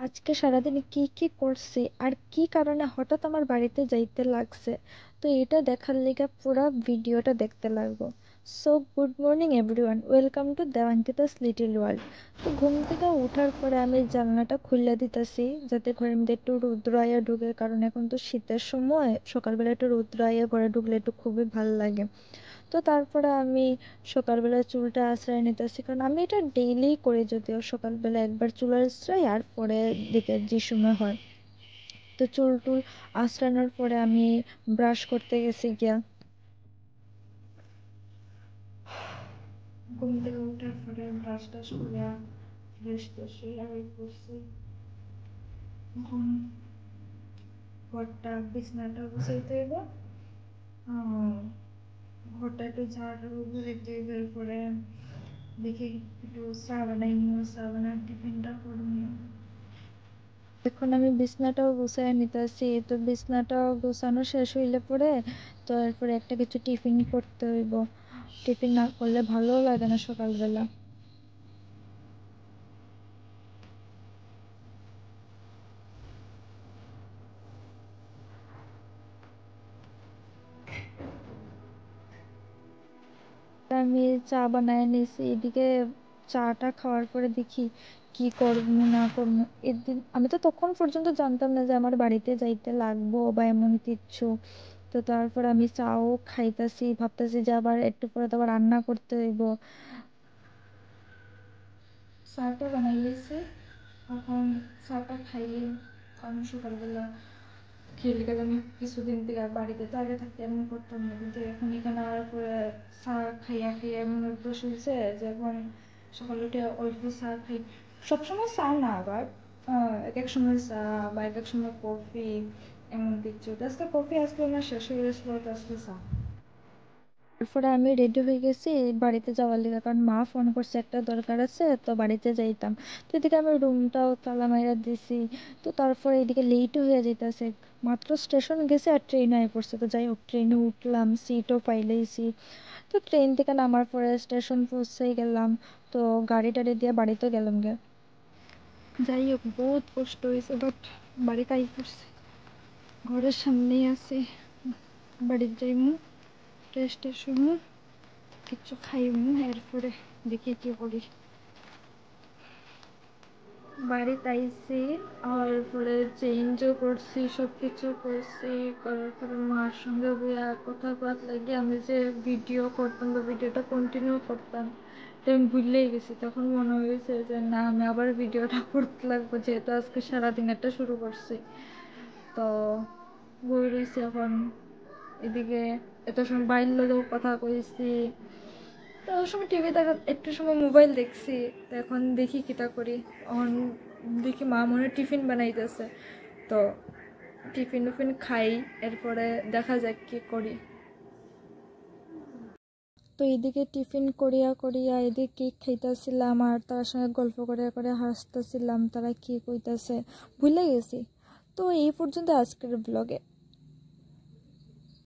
আজকে সারাদিনে কি কি করছি আর কি কারণে হঠাৎ আমার বাড়িতে যাইতে লাগছে, তো এটা দেখার লিগে পুরো ভিডিওটা দেখতে লাগবো। So good morning everyone, welcome to Debankita's little world. তো ঘুম থেকে ওঠার পরে আমি জানলাটা খুলে দিতেছি যাতে ঘরের মধ্যে একটু রৌদ্র আয়া ঢুকে, কারণ এখন তো শীতের সময় সকালবেলা একটু রৌদ্র আয়া ঘরে ঢুকলে একটু খুবই ভালো লাগে। তো তারপরে আমি সকালবেলা চুলটা আঁচড়াই নিতেছি, কারণ আমি এটা ডেইলি করি, যদিও সকালবেলা একবার চুল আঁচড়াই আর পরে দিকে যে সময় হয়। তো চুল টুল আঁচড়ানোর পরে আমি ব্রাশ করতে গেছি গিয়া। ঘুম থেকে উঠার পরে ব্রাশ টাশ করে ফ্রেশ ট্রেশ হয়ে করছি। এখন ঘরটা বিছনাটা গুছাইতে হইব, ঘরটা একটু ঝাড়ু দিতে হইব। এরপরে দেখি একটু চা বানাই, চা বানার টিফিনটা করে নিও। এখন আমি বিছনাটাও গুছাই নিতেছি, তো বিছনাটাও গোছানো শেষ হইলে পরে তো এরপরে একটা কিছু টিফিন করতে হইব। টিফিন না করলে ভালো লাগে না সকালবেলা। আমি চা বানায় নিয়েছি, এদিকে চাটা খাওয়ার পরে দেখি কি করবো না করবো। এদিন আমি তো তখন পর্যন্ত জানতাম না যে আমার বাড়িতে যাইতে লাগবো বা এমন কিছু। তো তারপর আমি চাও খাইতাছি, ভাবতেছি যে আবার একটু পরে তো আবার রান্না করতে হইব। চাটা বানাই নিয়েছি, এখন চাটা খাইয়ে, কারণ সকালবেলা খেলে গেলে আমি কিছুদিন থেকে বাড়িতে তো আগে থাকতে এমন করতাম না, কিন্তু এখন এখানে আর পরে চা খাইয়া খাইয়া এমন অভ্যাস হয়েছে যে এখন সকালে উঠে অল্প চা খাই। সবসময় চা না, আবার এক এক সময় চা বা এক এক সময় কফি এমন কিছু। আজকে কফি আজকে আমার শেষ হয়ে গেছিলো, তো আজকে চা। তারপরে আমি রেডি হয়ে গেছি বাড়িতে যাওয়ার লিগে, কারণ মা ফোন করছে একটা দরকার আছে, তো বাড়িতে যাইতাম। তো এদিকে আমি রুমটাও তালা মাইরা দিছি। তো তারপরে এদিকে লেটও হয়ে যাইতেছে, মাত্র স্টেশন গেছে আর ট্রেন আয় পড়ছে। তো যাই হোক, ট্রেনে উঠলাম, সিটও পাইলেইছি। তো ট্রেন থেকে নামার পরে স্টেশন পৌঁছে গেলাম, তো গাড়ি টাড়ি দিয়ে বাড়িতে গেলাম গে। যাই হোক, বহুত কষ্ট হয়েছে, বাট বাড়িতে আই পড়ছে, ঘরের সামনেই আছে। বাড়িতে যাইমু, ফ্রেশ ট্রেশ হইমু, কিছু খাইমু, এরপরে দেখি কি করি। বাড়িতে আইসি, আর পরে চেঞ্জও করছি, সব কিছু করছি। করার পরে মার সঙ্গে কথা কওয়ার লাগে আমি যে ভিডিও করতাম বা ভিডিওটা কন্টিনিউ করতাম, তো আমি ভুললেই গেছি। তখন মনে হয়েছে যে না, আমি আবার ভিডিওটা করতে লাগবো, যেহেতু আজকে সারাদিন একটা শুরু করছি। তো বই রয়েছি এখন, এদিকে এত সময় বাইর লোকেও কথা কইছি, তো ওই সময় টিভি দেখা, একটু সময় মোবাইল দেখছি। তো এখন দেখি কিটা করি। এখন দেখি মা মনে হয় টিফিন বানাইতেছে, তো টিফিন উফিন খাই, এরপরে দেখা যাক কি করি। তো এদিকে টিফিন করিয়া করিয়া এদিকে কেক খাইতেছিলাম আর তার সঙ্গে গল্প করিয়া করে হাসতেছিলাম, তারা কি কইতাছে ভুলে গেছি। তো এই পর্যন্ত আজকের ব্লগে।